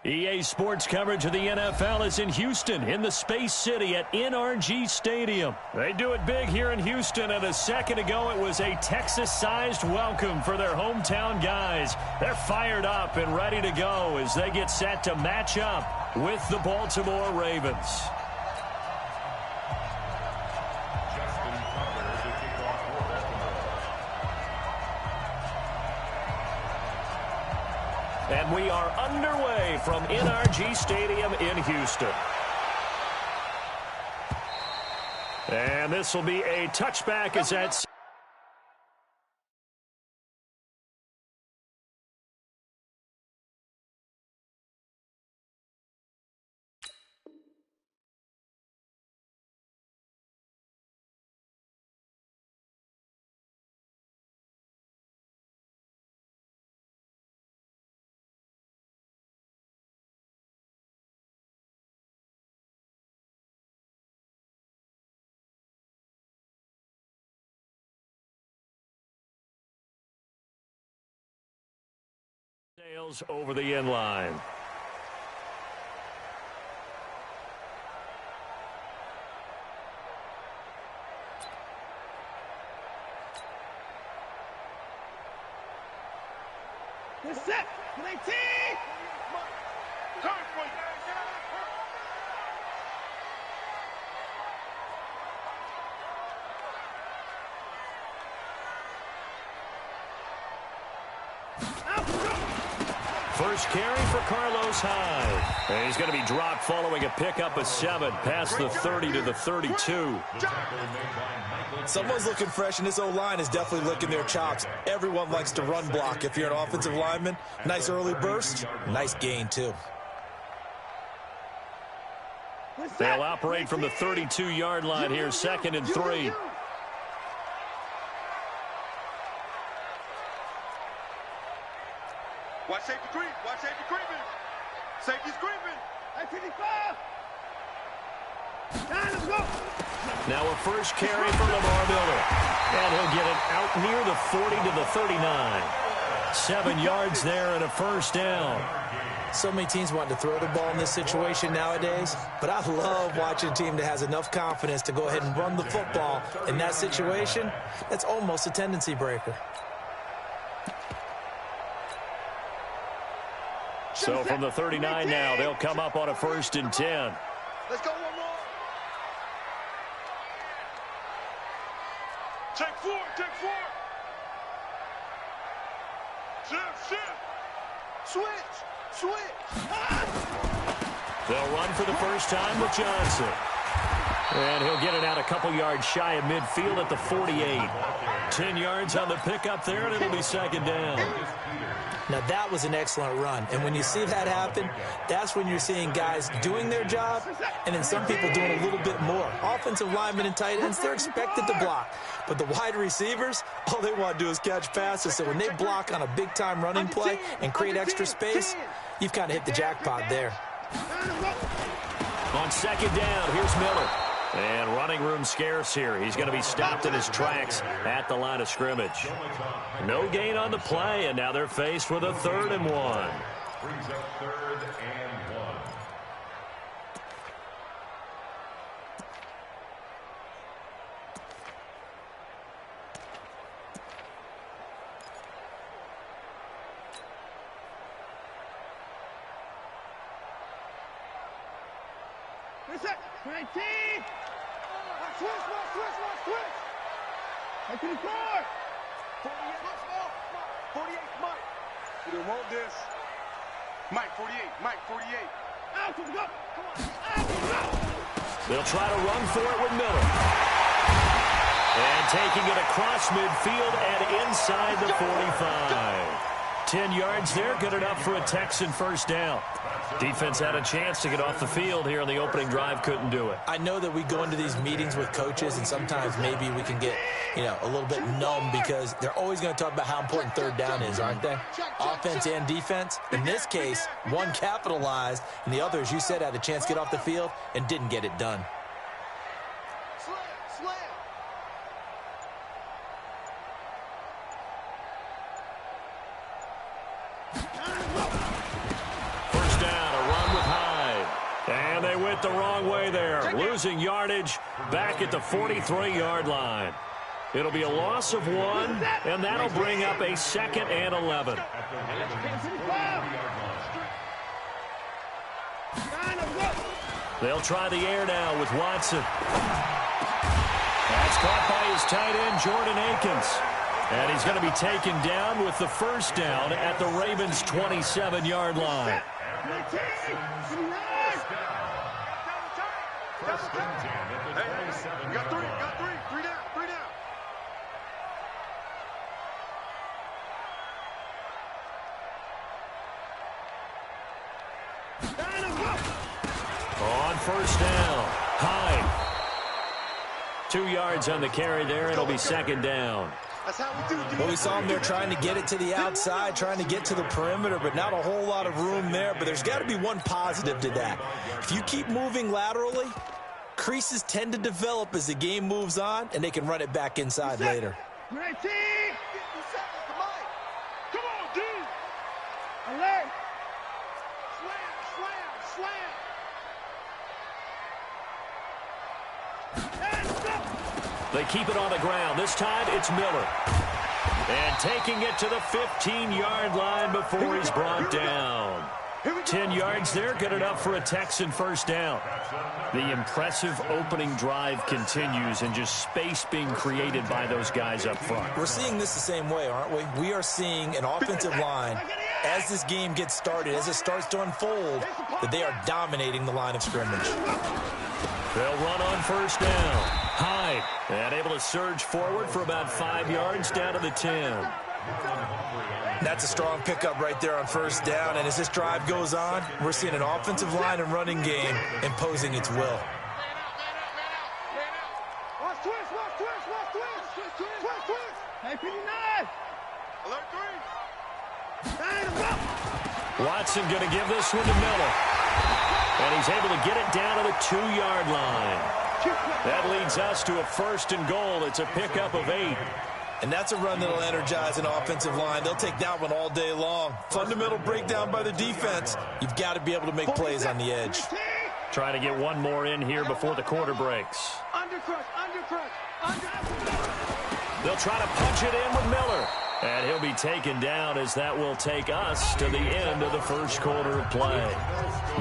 EA Sports coverage of the NFL is in Houston, in the Space City at NRG Stadium. They do it big here in Houston, and a second ago it was a Texas-sized welcome for their hometown guys. They're fired up and ready to go as they get set to match up with the Baltimore Ravens. And we are underway from NRG Stadium in Houston. And this will be a touchback as that's... Sails over the end line. They're set. 19. First carry for Carlos Hyde. And he's going to be dropped following a pickup of 7 past the 30 to the 32. Someone's looking fresh, and this O-line is definitely licking their chops. Everyone likes to run block. If you're an offensive lineman, nice early burst, nice gain, too. They'll operate from the 32-yard line here, 2nd and 3. Watch safety creep. Watch safety creeping. Safety's creeping. 55. Let's go. Now a first carry for Lamar Miller. And he'll get it out near the 40 to the 39. 7 yards there and a first down. So many teams want to throw the ball in this situation nowadays, but I love watching a team that has enough confidence to go ahead and run the football in that situation. That's almost a tendency breaker. So from the 39 now, they'll come up on a 1st and 10. Let's go one more. Take 4. Take 4. Shift. Switch. They'll run for the first time with Johnson. And he'll get it out a couple yards shy of midfield at the 48. 10 yards on the pickup there, and it'll be 2nd down. Now, that was an excellent run. And when you see that happen, that's when you're seeing guys doing their job and then some people doing a little bit more. Offensive linemen and tight ends, they're expected to block. But the wide receivers, all they want to do is catch passes. So when they block on a big-time running play and create extra space, you've kind of hit the jackpot there. On 2nd down, here's Miller. And running room scarce here. He's going to be stopped in his tracks at the line of scrimmage. No gain on the play, and now they're faced with a 3rd and 1. Brings up 3rd and 1. Reset. 19. Switch. Back to the car. 48, Mike. You don't want this. Mike, 48. Out, let's go. Come on. Out. They'll try to run for it with Miller. And taking it across midfield and inside the 45. 10 yards there, good enough for a Texan first down. Defense had a chance to get off the field here on the opening drive, couldn't do it. I know that we go into these meetings with coaches, and sometimes maybe we can get, a little bit numb because they're always going to talk about how important 3rd down is, aren't they? Offense and defense. In this case, one capitalized, and the other, as you said, had a chance to get off the field and didn't get it done. it the wrong way there. Losing yardage back at the 43-yard line. It'll be a loss of 1, and that'll bring up a 2nd and 11. They'll try the air now with Watson. That's caught by his tight end, Jordan Akins. And he's going to be taken down with the first down at the Ravens' 27-yard line. Hey, got three down. On first down, Hyde. 2 yards on the carry there. It'll be 2nd down. That's how we do it. Well, we saw him there trying to get it to the outside, trying to get to the perimeter, but not a whole lot of room there. But there's got to be one positive to that. If you keep moving laterally, creases tend to develop as the game moves on, and they can run it back inside later. Great team. 50 seconds, come on. Come on, D. Alert. Slam. They keep it on the ground. This time it's Miller. And taking it to the 15-yard line before he's brought down. 10 yards there, good enough for a Texan first down. The impressive opening drive continues, and just space being created by those guys up front. We're seeing this the same way, aren't we? We are seeing an offensive line, as this game gets started, as it starts to unfold, that they are dominating the line of scrimmage. They'll run on first down. Hyde, and able to surge forward for about 5 yards down to the 10. That's a strong pickup right there on first down, and as this drive goes on, we're seeing an offensive line and running game imposing its will. Watch twist. Hey, 59. Alert 3. Watson going to give this one to Miller. And he's able to get it down to the 2-yard line. That leads us to a 1st and goal. It's a pickup of 8. And that's a run that'll energize an offensive line. They'll take that one all day long. Fundamental breakdown by the defense. You've got to be able to make plays on the edge. Trying to get one more in here before the quarter breaks. Undercrush. They'll try to punch it in with Miller. And he'll be taken down as that will take us to the end of the first quarter of play.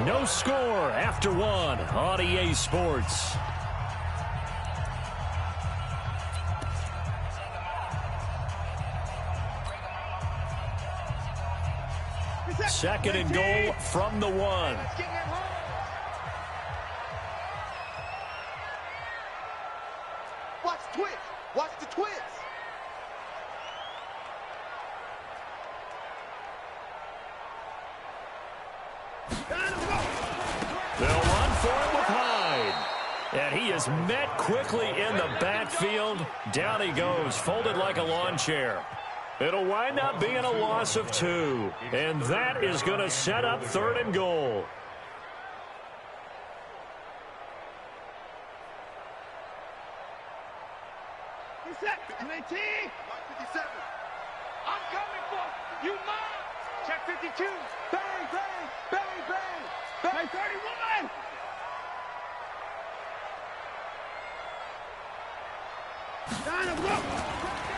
No score after 1 on EA Sports. Second and goal from the 1. Watch twitch. Watch the twitch. They'll run for it with Hyde. And he is met quickly in the backfield. Down he goes, folded like a lawn chair. It'll wind up being a loss of 2. And that is going to set up 3rd and goal. Great team. 57. I'm coming for you, mom. Check 52. Bang. Hey, 31.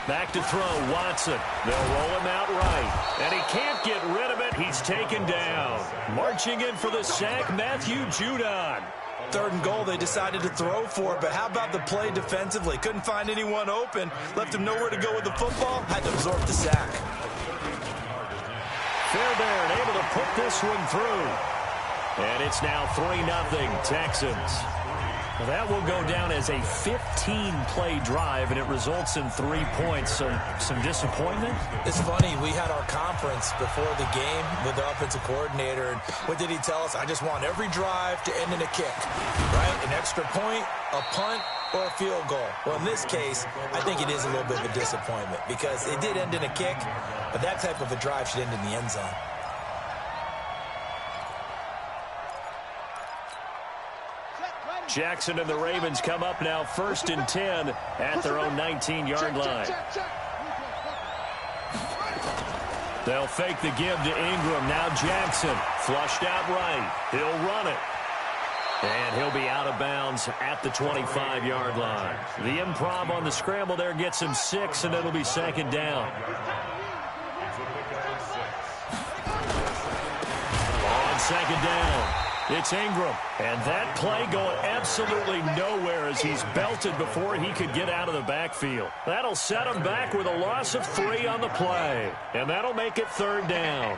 Back to throw, Watson. They'll roll him out right. And he can't get rid of it. He's taken down. Marching in for the sack, Matthew Judon. 3rd and goal, they decided to throw for it, but how about the play defensively? Couldn't find anyone open, left him nowhere to go with the football, had to absorb the sack. Fairbairn able to put this one through. And it's now 3-0 Texans. Well, that will go down as a 15-play drive, and it results in 3 points. So some disappointment? It's funny. We had our conference before the game with the offensive coordinator, and what did he tell us? I just want every drive to end in a kick, right? An extra point, a punt, or a field goal. Well, in this case, I think it is a little bit of a disappointment because it did end in a kick, but that type of a drive should end in the end zone. Jackson and the Ravens come up now 1st and 10 at their own 19-yard line. They'll fake the give to Ingram. Now Jackson flushed out right. He'll run it. And he'll be out of bounds at the 25-yard line. The improv on the scramble there gets him 6, and it'll be second down. On second down, it's Ingram. And that play going absolutely nowhere as he's belted before he could get out of the backfield. That'll set him back with a loss of 3 on the play. And that'll make it third down.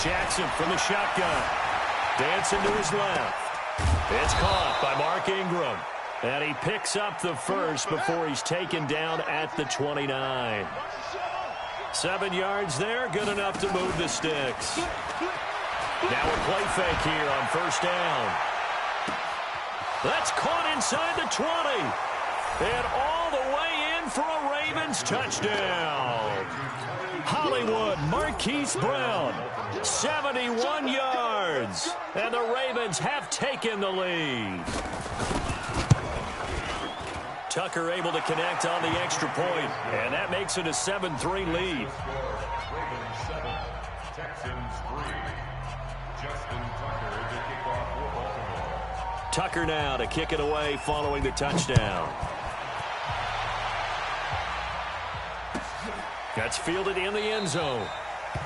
Jackson from the shotgun. Dancing to his left. It's caught by Mark Ingram. And he picks up the first before he's taken down at the 29. 7 yards there, good enough to move the sticks. Now a play fake here on first down. That's caught inside the 20. And all the way in for a Ravens touchdown. Hollywood Marquise Brown, 71 yards. And the Ravens have taken the lead. Tucker able to connect on the extra point, and that makes it a 7-3 lead. Ravens 7, Texans 3. Justin Tucker to kick off for Baltimore. Tucker now to kick it away following the touchdown. That's fielded in the end zone.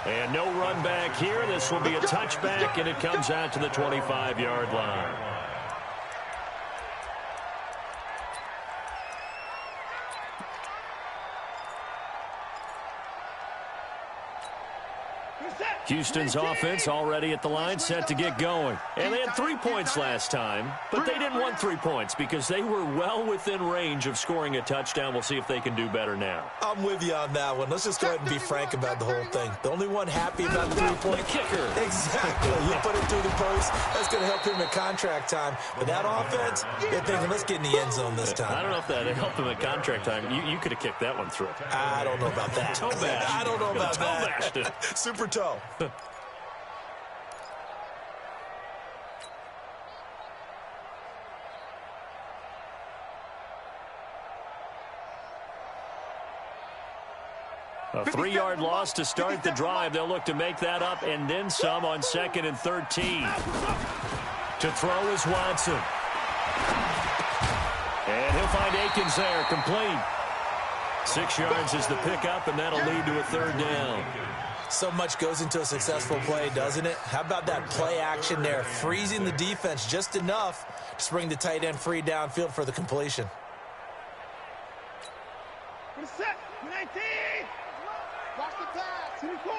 And no run back here. This will be a touchback, and it comes out to the 25-yard line. Houston's offense already at the line, set to get going. And they had 3 points last time, but they didn't want 3 points because they were well within range of scoring a touchdown. We'll see if they can do better now. I'm with you on that one. Let's just go ahead and be frank about the whole thing. The only one happy about the 3-point kicker. Exactly. You put it through the post. That's going to help him at contract time. But that offense, they're thinking, let's get in the end zone this time. I don't know if that helped him at contract time. You could have kicked that one through. I don't know about that. Toe bash. I don't know about toe that. Bashed it. Super toe. A 3-yard loss to start the drive. They'll look to make that up and then some on 2nd and 13. To throw is Watson. And he'll find Akins there, complete. 6 yards is the pickup, and that'll lead to a third down. So much goes into a successful play, doesn't it? How about that play action there, freezing the defense just enough to bring the tight end free downfield for the completion. Set, 19. Watch the pass. 24.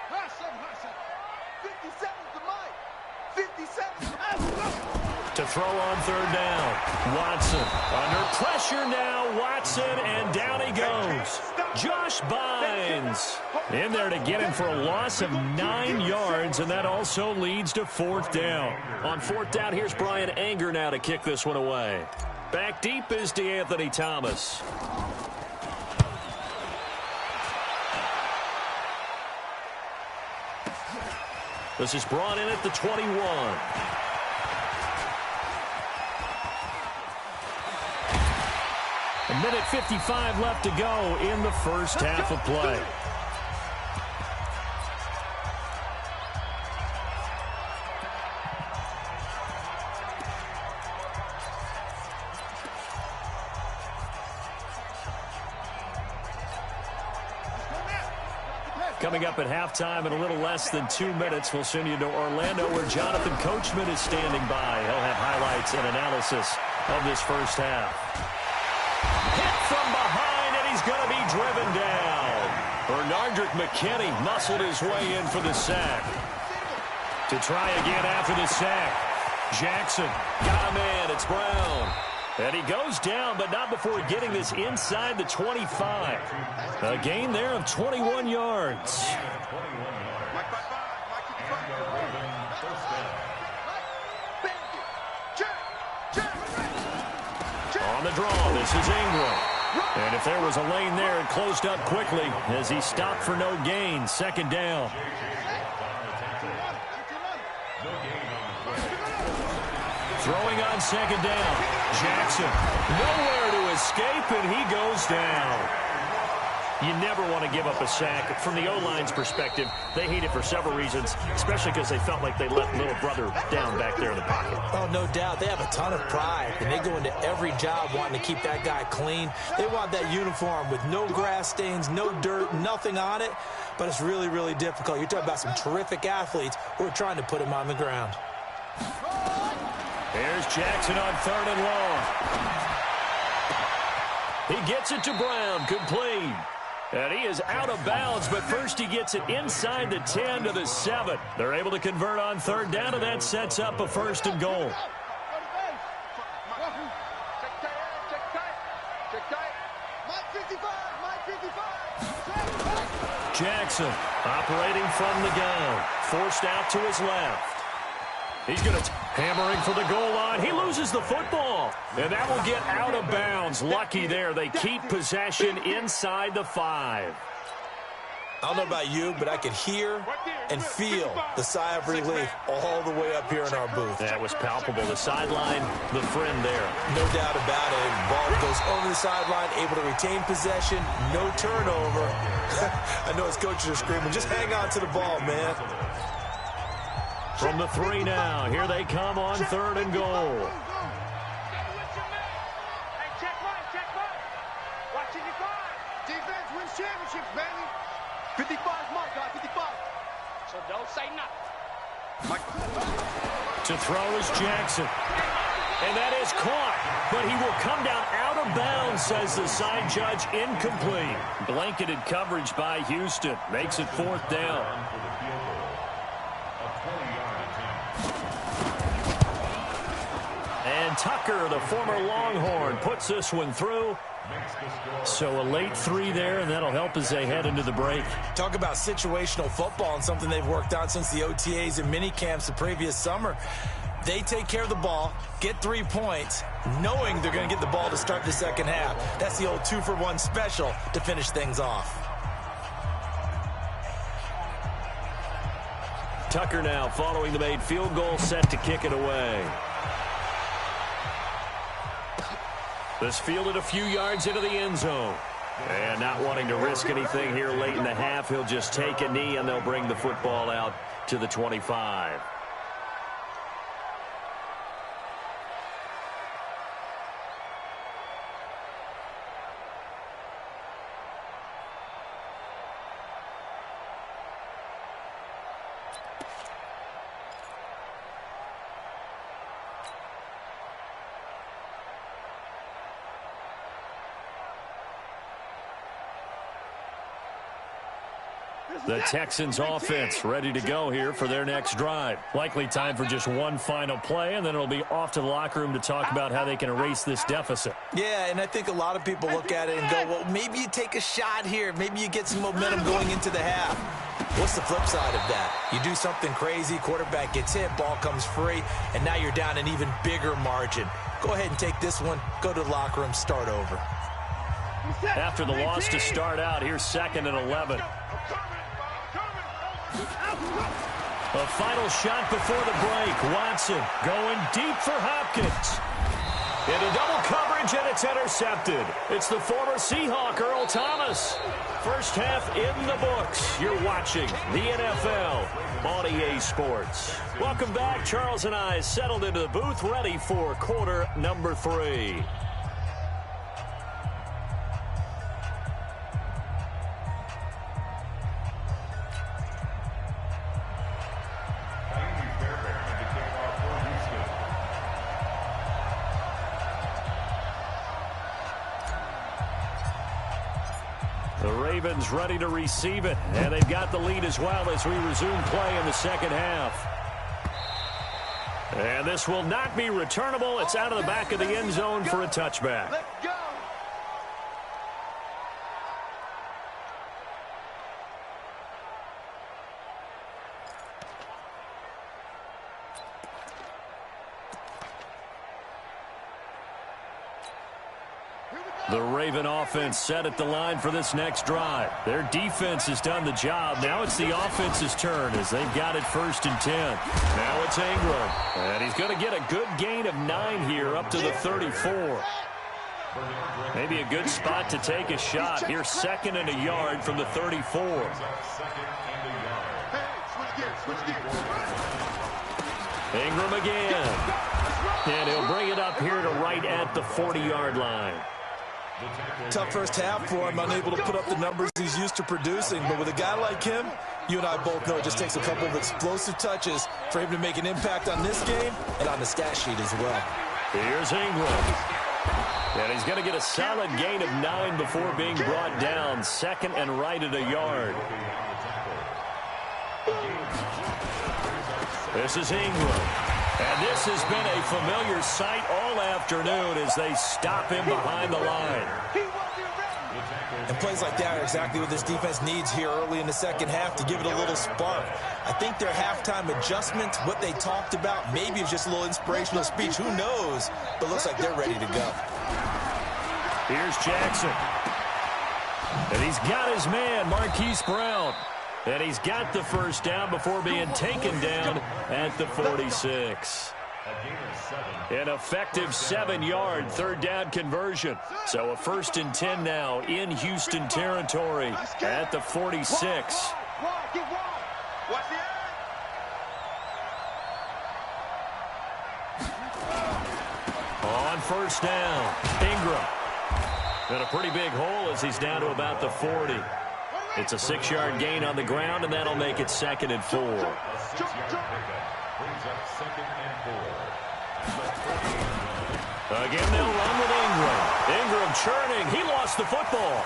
Hustle. 57 to Mike. 57 to throw on third down. Watson under pressure now. Watson, and down he goes. Josh Bynes in there to get him for a loss of 9 yards, and that also leads to fourth down. On fourth down, here's Brian Anger now to kick this one away. Back deep is DeAnthony Thomas. This is brought in at the 21. A minute 55 left to go in the first half of play. Coming up at halftime in a little less than 2 minutes, we'll send you to Orlando where Jonathan Coachman is standing by. He'll have highlights and analysis of this first half. Hit from behind, and he's going to be driven down. Bernardrick McKinney muscled his way in for the sack. To try again after the sack. Jackson got him in. It's Brown. And he goes down, but not before getting this inside the 25. A gain there of 21 yards. On the draw, this is Ingram. And if there was a lane there, it closed up quickly as he stopped for no gain. Second down. Throwing on second down. Jackson nowhere to escape, and he goes down. You never want to give up a sack. From the O-line's perspective, they hate it for several reasons, especially because they felt like they let little brother down back there in the pocket. Oh, no doubt. They have a ton of pride, and they go into every job wanting to keep that guy clean. They want that uniform with no grass stains, no dirt, nothing on it, but it's really, really difficult. You're talking about some terrific athletes who are trying to put him on the ground. There's Jackson on 3rd and long. He gets it to Brown, complete. And he is out of bounds, but first he gets it inside the 10 to the 7. They're able to convert on 3rd down, and that sets up a 1st and goal. Jackson operating from the gun. Forced out to his left. He's going to hammering for the goal line. He loses the football, and that will get out of bounds. Lucky there. They keep possession inside the 5. I don't know about you, but I could hear and feel the sigh of relief all the way up here in our booth. That was palpable. The sideline, the friend there. No doubt about it. Ball goes over the sideline, able to retain possession, no turnover. I know his coaches are screaming, just hang on to the ball, man. From the 3 now, here they come on 3rd and goal. Defense wins championships, baby. 55 mark, guys, 55. So don't say nothing. To throw is Jackson. And that is caught, but he will come down out of bounds, says the side judge, incomplete. Blanketed coverage by Houston. Makes it 4th down. And Tucker, the former Longhorn, puts this one through. So a late 3 there, and that'll help as they head into the break. Talk about situational football and something they've worked on since the OTAs and mini camps the previous summer. They take care of the ball, get 3 points, knowing they're going to get the ball to start the second half. That's the old 2-for-1 special to finish things off. Tucker now following the made field goal, set to kick it away. This fielded a few yards into the end zone. And not wanting to risk anything here late in the half, he'll just take a knee and they'll bring the football out to the 25. The Texans offense ready to go here for their next drive. Likely time for just one final play, and then it'll be off to the locker room to talk about how they can erase this deficit. Yeah, and I think a lot of people look at it and go, well, maybe you take a shot here. Maybe you get some momentum going into the half. What's the flip side of that? You do something crazy, quarterback gets hit, ball comes free, and now you're down an even bigger margin. Go ahead and take this one, go to the locker room, start over. After the loss to start out, here's 2nd and 11. A final shot before the break. Watson going deep for Hopkins. Into double coverage, and it's intercepted. It's the former Seahawk, Earl Thomas. First half in the books. You're watching the NFL on EA Sports. Welcome back. Charles and I settled into the booth, ready for quarter number 3. The Ravens ready to receive it, and they've got the lead as well as we resume play in the second half. And this will not be returnable. It's out of the back of the end zone for a touchback. Let's go. Here we go. The Raven offense set at the line for this next drive. Their defense has done the job. Now it's the offense's turn as they've got it 1st and 10. Now it's Ingram. And he's going to get a good gain of 9 here up to the 34. Maybe a good spot to take a shot. Here 2nd and a yard from the 34. Ingram again. And he'll bring it up here to right at the 40-yard line. Tough first half for him, unable to put up the numbers he's used to producing. But with a guy like him, you and I both know it just takes a couple of explosive touches for him to make an impact on this game and on the stat sheet as well. Here's Ingram. And he's going to get a solid gain of 9 before being brought down. 2nd and right at a yard. This is Ingram. And this has been a familiar sight all afternoon as they stop him behind the line. And plays like that are exactly what this defense needs here early in the second half to give it a little spark. I think their halftime adjustments, what they talked about, maybe it's just a little inspirational speech. Who knows? But looks like they're ready to go. Here's Jackson. And he's got his man, Marquise Brown. And he's got the first down before being taken down at the 46. An effective 7-yard 3rd down conversion. So a 1st and 10 now in Houston territory at the 46. On 1st down, Ingram. And a pretty big hole as he's down to about the 40. It's a 6-yard gain on the ground, and that'll make it 2nd and 4. Again, they'll run with Ingram. Ingram churning. He lost the football.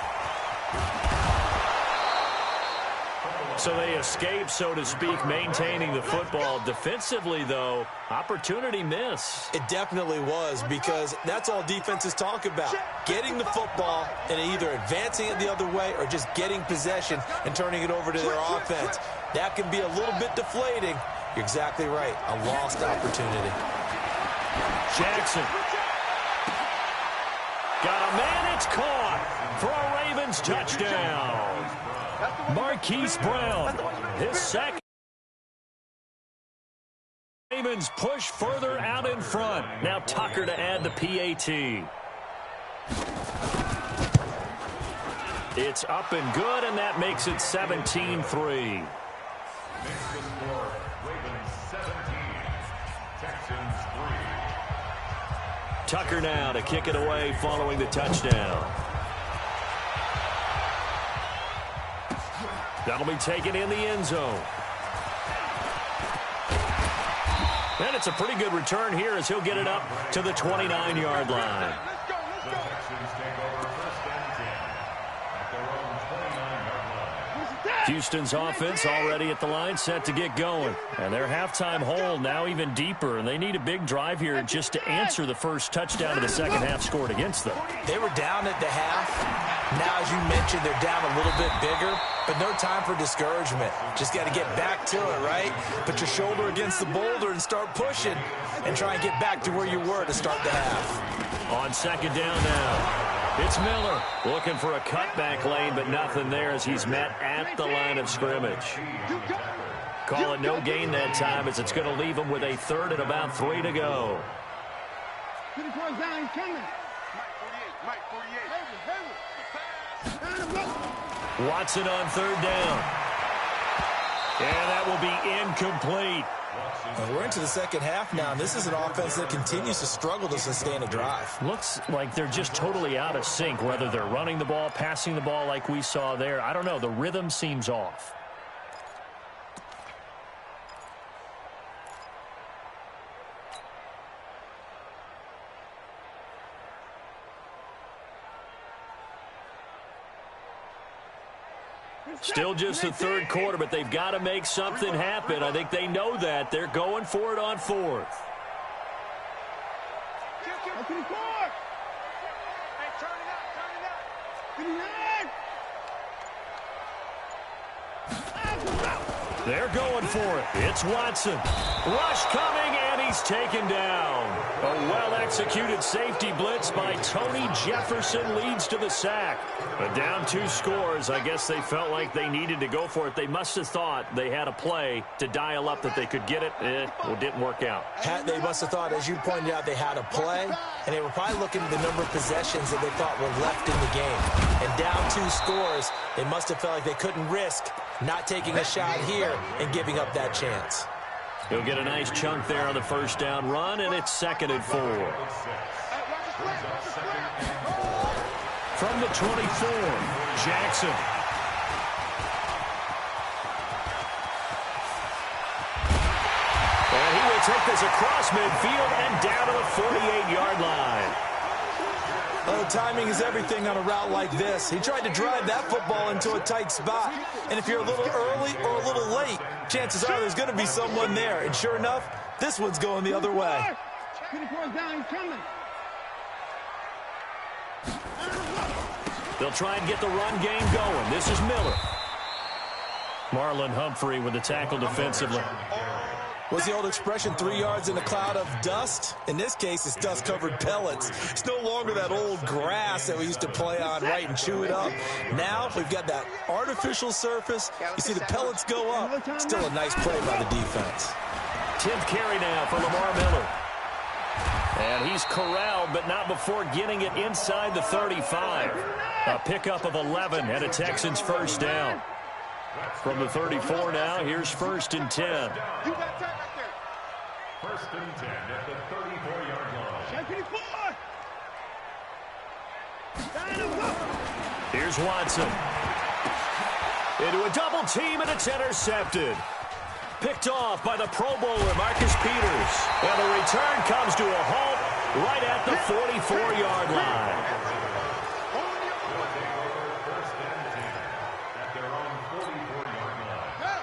So they escape, so to speak, maintaining the football. Defensively, though, opportunity miss. It definitely was, because that's all defenses talk about. Getting the football and either advancing it the other way or just getting possession and turning it over to their offense. That can be a little bit deflating. You're exactly right. A lost opportunity. Jackson. Got a man, it's caught for a Ravens touchdown. Marquise Brown, his second. Ravens push further out in front. Now Tucker to add the PAT. It's up and good, and that makes it 17-3. Tucker now to kick it away following the touchdown. That'll be taken in the end zone. And it's a pretty good return here as he'll get it up to the 29-yard line. Houston's offense already at the line, set to get going. And their halftime hole now even deeper, and they need a big drive here just to answer the first touchdown of the second half scored against them. They were down at the half. Now, as you mentioned, they're down a little bit bigger, but no time for discouragement. Just got to get back to it, right? Put your shoulder against the boulder and start pushing and try and get back to where you were to start the half. On 2nd down now. It's Miller looking for a cutback lane, but nothing there as he's met at the line of scrimmage. Calling no gain that time as it's going to leave him with a 3rd and about 3 to go. Watson on 3rd down. And that will be incomplete. And we're into the second half now, and this is an offense that continues to struggle to sustain a drive. Looks like they're just totally out of sync, whether they're running the ball, passing the ball like we saw there. I don't know. The rhythm seems off. Still just the 3rd quarter, but they've got to make something happen. I think they know that. They're going for it on 4th. They're going for it. It's Watson. Rush coming, and he's taken down. A well-executed safety blitz by Tony Jefferson leads to the sack. But down 2 scores, I guess they felt like they needed to go for it. They must have thought they had a play to dial up that they could get it. It didn't work out. They must have thought, as you pointed out, they had a play, and they were probably looking at the number of possessions that they thought were left in the game. And down 2 scores, they must have felt like they couldn't risk not taking a shot here and giving up that chance. He'll get a nice chunk there on the first down run, and it's 2nd and 4. From the 24, Jackson. And he will take this across midfield and down to the 48-yard line. Well, timing is everything on a route like this. He tried to drive that football into a tight spot. And if you're a little early or a little late, chances are there's going to be someone there. And sure enough, this one's going the other way. They'll try and get the run game going. This is Miller. Marlon Humphrey with the tackle defensively. What's the old expression, 3 yards in a cloud of dust? In this case, it's dust-covered pellets. It's no longer that old grass that we used to play on, right, and chew it up. Now we've got that artificial surface. You see the pellets go up. Still a nice play by the defense. 10th carry now for Lamar Miller. And he's corralled, but not before getting it inside the 35. A pickup of 11 and a Texans first down. From the 34 now, here's 1st and 10. 1st and 10 at the 34-yard line. Here's Watson. Into a double team, and it's intercepted. Picked off by the Pro Bowler, Marcus Peters. And the return comes to a halt right at the 44-yard line.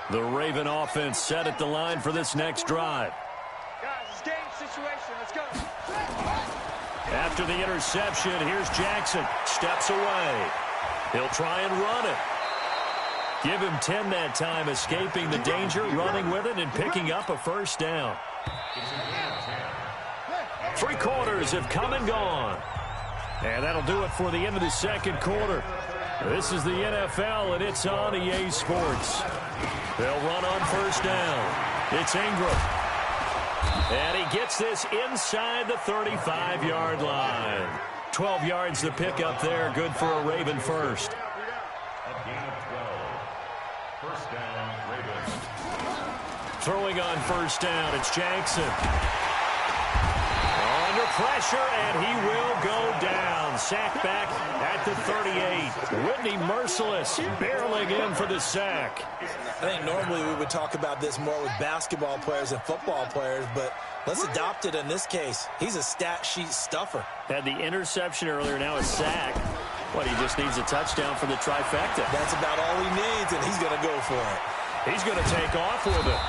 The Raven offense set at the line for this next drive. Guys, it's game situation. Let's go. After the interception, here's Jackson. Steps away. He'll try and run it. Give him 10 that time, escaping the danger, running with it, and picking up a first down. 3 quarters have come and gone. And that'll do it for the end of the 2nd quarter. This is the NFL, and it's on EA Sports. They'll run on first down. It's Ingram. And he gets this inside the 35-yard line. 12 yards to pick up there. Good for a Raven first. A gain of 12. First down, Ravens. Throwing on first down, it's Jackson. Under pressure, and he will go down. Sack back at the 38. Whitney Merciless barreling in for the sack. I think normally we would talk about this more with basketball players and football players, but let's adopt it in this case. He's a stat sheet stuffer. Had the interception earlier, now a sack. What, he just needs a touchdown for the trifecta. That's about all he needs, and he's going to go for it. He's going to take off with it.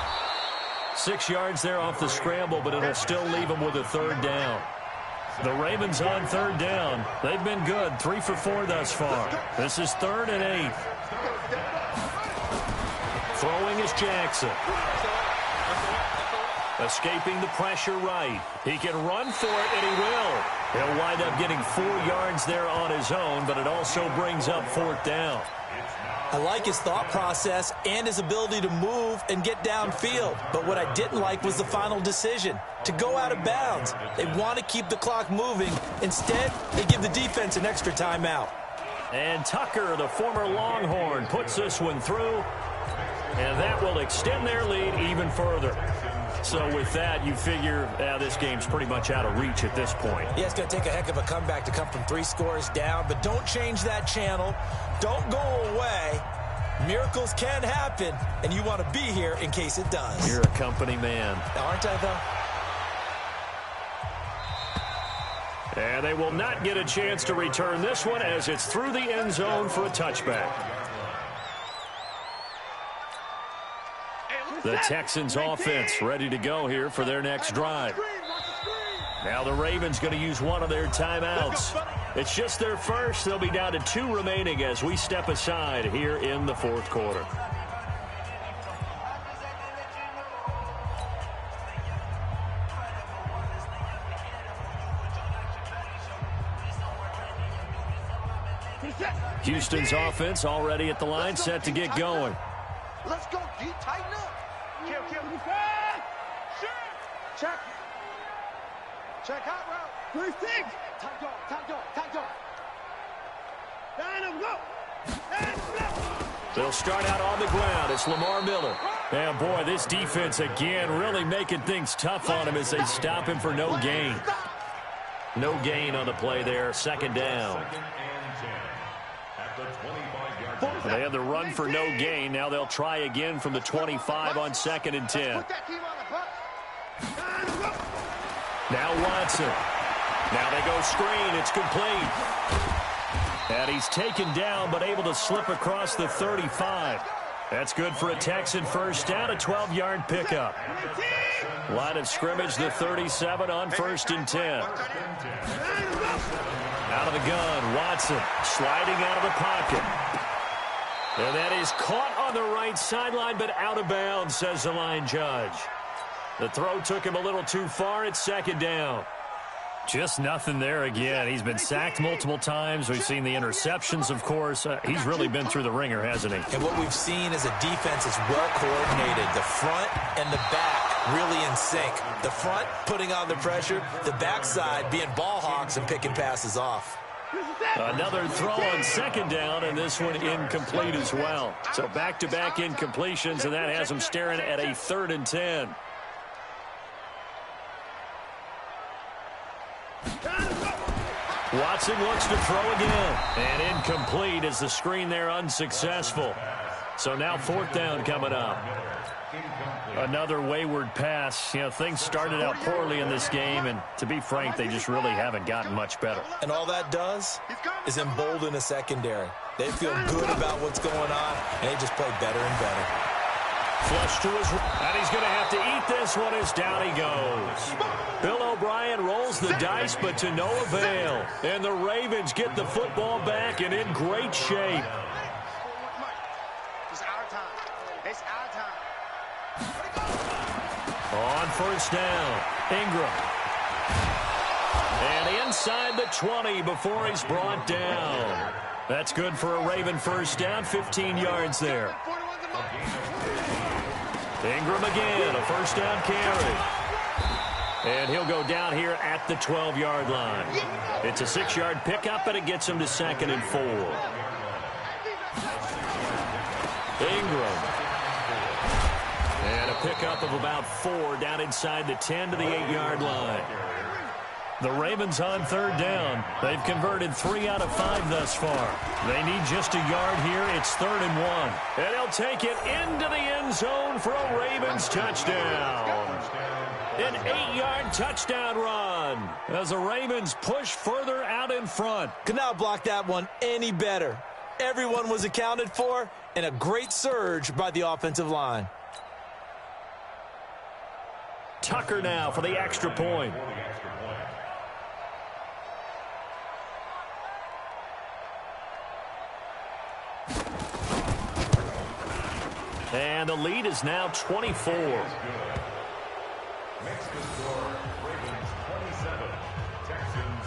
6 yards there off the scramble, but it'll still leave him with a 3rd down. The Ravens on 3rd down. They've been good, 3 for 4 thus far. This is 3rd and 8. Throwing is Jackson. Escaping the pressure right. He can run for it, and he will. He'll wind up getting 4 yards there on his own, but it also brings up 4th down. I like his thought process and his ability to move and get downfield. But what I didn't like was the final decision, to go out of bounds. They want to keep the clock moving. Instead, they give the defense an extra timeout. And Tucker, the former Longhorn, puts this one through. And that will extend their lead even further. So with that, you figure this game's pretty much out of reach at this point. Yeah, it's going to take a heck of a comeback to come from 3 scores down, but don't change that channel. Don't go away. Miracles can happen, and you want to be here in case it does. You're a company man. Aren't I, though? And they will not get a chance to return this one as it's through the end zone for a touchback. The Texans offense ready to go here for their next drive. Now the Ravens going to use one of their timeouts. It's just their first. They'll be down to 2 remaining as we step aside here in the 4th quarter. Houston's offense already at the line, set to get going. Let's go, D. Tighten up. Kill. Check. Check out route. First thing. Tight dog. Line him, go. They'll start out on the ground. It's Lamar Miller. And, boy, this defense again really making things tough on him as they stop him for no gain. No gain on the play there. Second down. They had the run for no gain. Now they'll try again from the 25 on 2nd and 10. Now Watson. Now they go screen. It's complete. And he's taken down but able to slip across the 35. That's good for a Texan first down, a 12-yard pickup. Line of scrimmage, the 37 on 1st and 10. Out of the gun, Watson sliding out of the pocket. And that is caught on the right sideline, but out of bounds, says the line judge. The throw took him a little too far. It's 2nd down. Just nothing there again. He's been sacked multiple times. We've seen the interceptions, of course. He's really been through the ringer, hasn't he? And what we've seen is a defense that's well coordinated. The front and the back really in sync. The front putting on the pressure, the backside being ball hawks and picking passes off. Another throw on 2nd down, and this one incomplete as well. So back-to-back incompletions, and that has him staring at a 3rd and 10. Watson looks to throw again. And incomplete as the screen there unsuccessful. So now 4th down coming up. Another wayward pass. You know, things started out poorly in this game, and to be frank, they just really haven't gotten much better. And all that does is embolden the secondary. They feel good about what's going on, and they just play better and better. Flush to his right, and he's going to have to eat this one as down he goes. Bill O'Brien rolls the dice, but to no avail. And the Ravens get the football back and in great shape. It's our time. On 1st down, Ingram. And inside the 20 before he's brought down. That's good for a Raven first down, 15 yards there. Ingram again, a 1st down carry. And he'll go down here at the 12-yard line. It's a 6-yard pickup, and it gets him to 2nd and 4. Ingram. And a pickup of about 4 down inside the 10 to the 8-yard line. The Ravens on 3rd down. They've converted 3 out of 5 thus far. They need just a yard here. It's 3rd and 1. And he'll take it into the end zone for a Ravens touchdown. An 8-yard touchdown run as the Ravens push further out in front. Could not block that one any better. Everyone was accounted for, and a great surge by the offensive line. Tucker now for the extra point. And the lead is now 24. Next to score, Ravens 27, Texans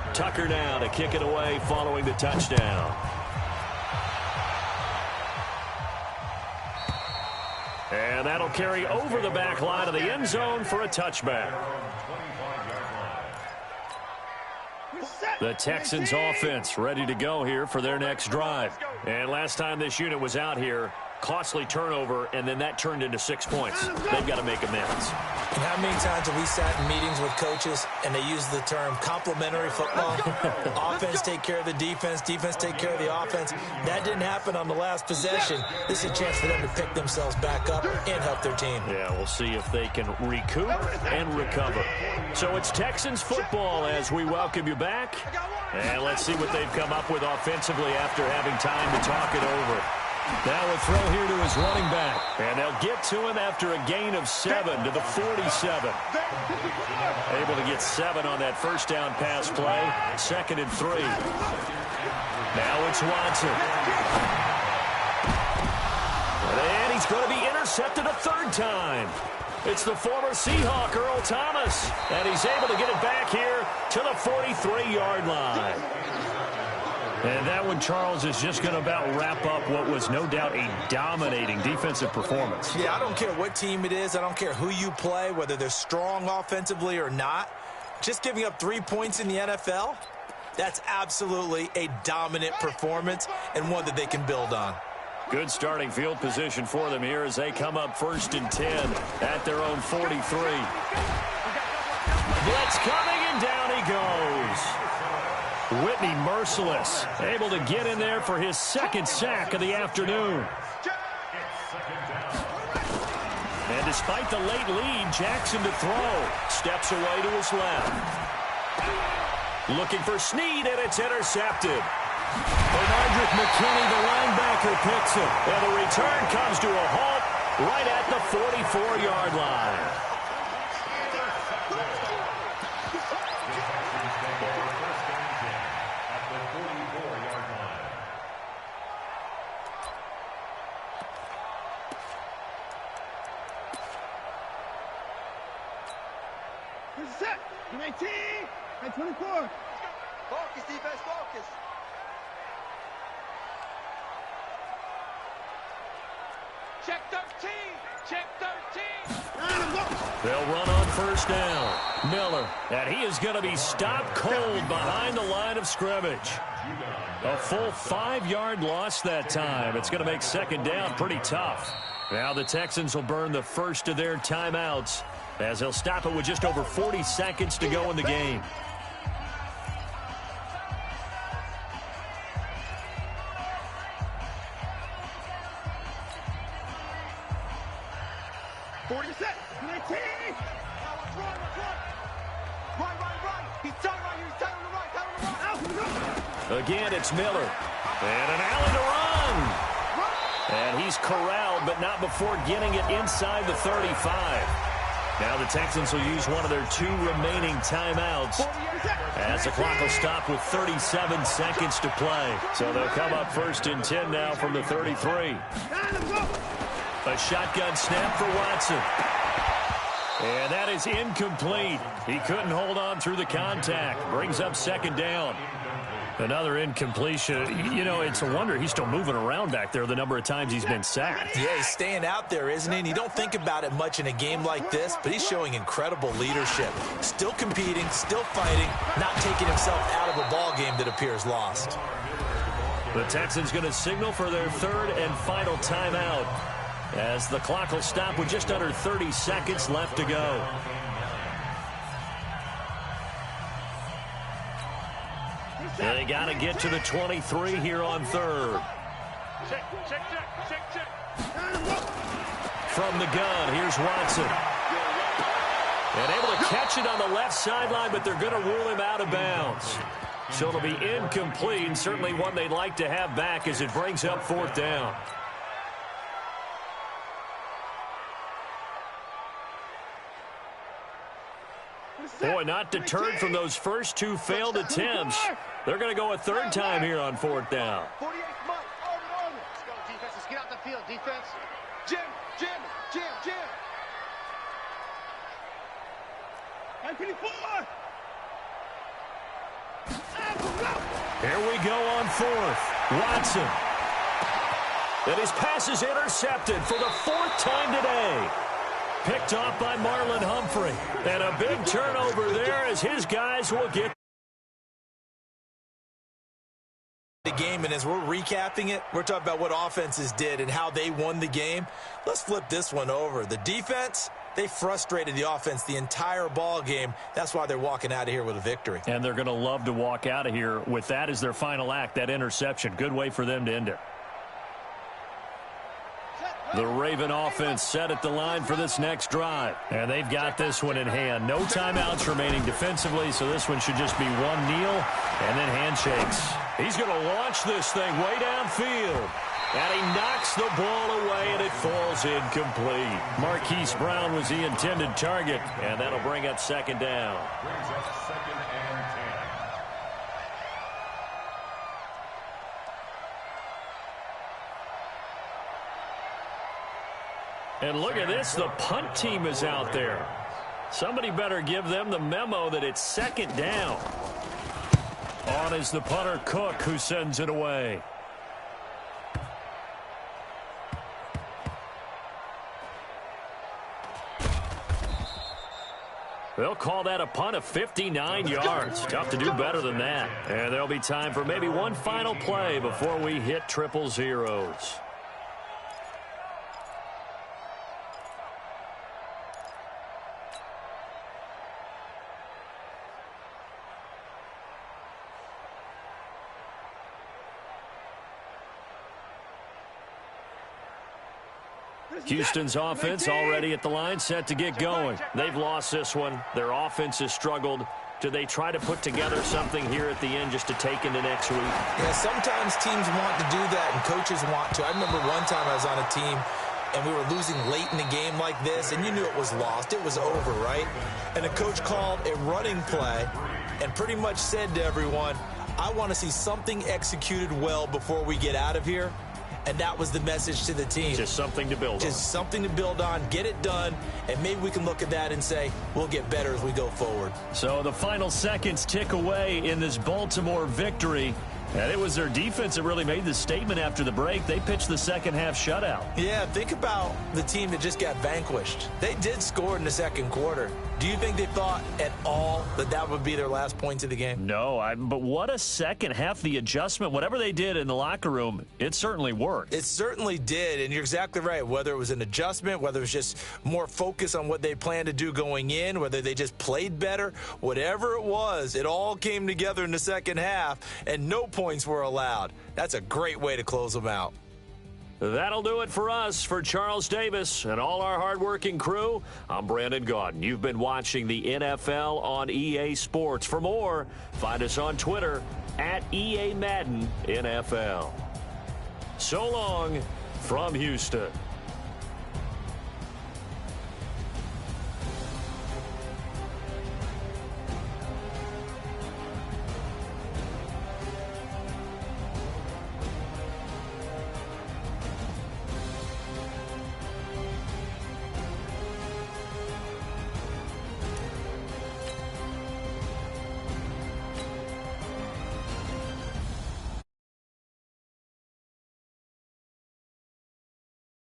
3. Tucker now to kick it away following the touchdown. And that'll carry over the back line of the end zone for a touchback. The Texans offense ready to go here for their next drive. And last time this unit was out here, costly turnover, and then that turned into 6 points. They've got to make amends. And how many times have we sat in meetings with coaches and they use the term complementary football? Offense take care of the defense, defense take care of the offense. That didn't happen on the last possession. This is a chance for them to pick themselves back up and help their team. Yeah, we'll see if they can recoup and recover. So it's Texans football as we welcome you back. And let's see what they've come up with offensively after having time to talk it over. Now a throw here to his running back. And they'll get to him after a gain of 7 to the 47. Able to get 7 on that first down pass play. 2nd and 3. Now it's Watson. And he's going to be intercepted a 3rd time. It's the former Seahawk, Earl Thomas. And he's able to get it back here to the 43-yard line. And that one, Charles, is just going to about wrap up what was no doubt a dominating defensive performance. Yeah, I don't care what team it is. I don't care who you play, whether they're strong offensively or not. Just giving up 3 points in the NFL, that's absolutely a dominant performance and one that they can build on. Good starting field position for them here as they come up 1st and 10 at their own 43. Blitz coming, and down he goes. Whitney merciless, able to get in there for his 2nd sack of the afternoon. And despite the late lead, Jackson to throw. Steps away to his left. Looking for Snead, and it's intercepted. Benardrick McKinney, the linebacker, picks it. And the return comes to a halt right at the 44-yard line. Set. 19 and 24. Focus, defense, focus. Check 13. Check 13. They'll run on 1st down. Miller, and he is going to be stopped cold behind the line of scrimmage. A full 5-yard loss that time. It's going to make 2nd down pretty tough. Now the Texans will burn the first of their timeouts as they'll stop it with just over 40 seconds to go in the game. Again, it's Miller. And an Allen to run. And he's corralled, but not before getting it inside the 35. Now the Texans will use one of their 2 remaining timeouts as the clock will stop with 37 seconds to play. So they'll come up 1st and 10 now from the 33. A shotgun snap for Watson. And that is incomplete. He couldn't hold on through the contact. Brings up 2nd down. Another incompletion. You know, it's a wonder he's still moving around back there the number of times he's been sacked. Yeah, he's staying out there, isn't he? And you don't think about it much in a game like this, but he's showing incredible leadership. Still competing, still fighting, not taking himself out of a ball game that appears lost. The Texans going to signal for their 3rd and final timeout as the clock will stop with just under 30 seconds left to go. They got to get to the 23 here on 3rd. Check. From the gun, here's Watson. And able to catch it on the left sideline, but they're going to rule him out of bounds. So it'll be incomplete, and certainly one they'd like to have back as it brings up 4th down. Boy, not deterred from those first 2 failed attempts. They're going to go a 3rd time here on 4th down. 48 Mike. Armin. Let's go, defense. Let's get out the field, defense. Jim. And 24. Here we go on 4th. Watson. And his pass is intercepted for the 4th time today. Picked off by Marlon Humphrey. And a big turnover there as his guys will get the game. And as we're recapping it, we're talking about what offenses did and how they won the game. Let's flip this one over. The defense, they frustrated the offense the entire ball game. That's why they're walking out of here with a victory. And they're going to love to walk out of here with that as their final act, that interception. Good way for them to end it. The Raven offense set at the line for this next drive. And they've got this one in hand. No timeouts remaining defensively, so this one should just be one kneel and then handshakes. He's going to launch this thing way downfield. And he knocks the ball away, and it falls incomplete. Marquise Brown was the intended target, and that'll bring up 2nd down. Brings up 2nd and 10. And look at this, the punt team is out there. Somebody better give them the memo that it's 2nd down. On is the punter, Cook, who sends it away. They'll call that a punt of 59 yards. Tough to do better than that. And there'll be time for maybe one final play before we hit triple zeros. Houston's offense already at the line, set to get going. They've lost this one. Their offense has struggled. Do they try to put together something here at the end just to take into next week? Yeah, sometimes teams want to do that and coaches want to. I remember one time I was on a team and we were losing late in the game like this, and you knew it was lost. It was over, right? And the coach called a running play and pretty much said to everyone, I want to see something executed well before we get out of here. And that was the message to the team. Just something to build on. Just something to build on, get it done, and maybe we can look at that and say, we'll get better as we go forward. So the final seconds tick away in this Baltimore victory. And it was their defense that really made the statement after the break. They pitched the second half shutout. Yeah, think about the team that just got vanquished. They did score in the second quarter. Do you think they thought at all that that would be their last points of the game? No, but what a second half. The adjustment, whatever they did in the locker room, it certainly worked. It certainly did, and you're exactly right. Whether it was an adjustment, whether it was just more focus on what they planned to do going in, whether they just played better, whatever it was, it all came together in the second half, and no points were allowed. That's a great way to close them out. That'll do it for us. For Charles Davis and all our hardworking crew, I'm Brandon Gaudin. You've been watching the NFL on EA Sports. For more, find us on Twitter at EA Madden NFL. So long from Houston.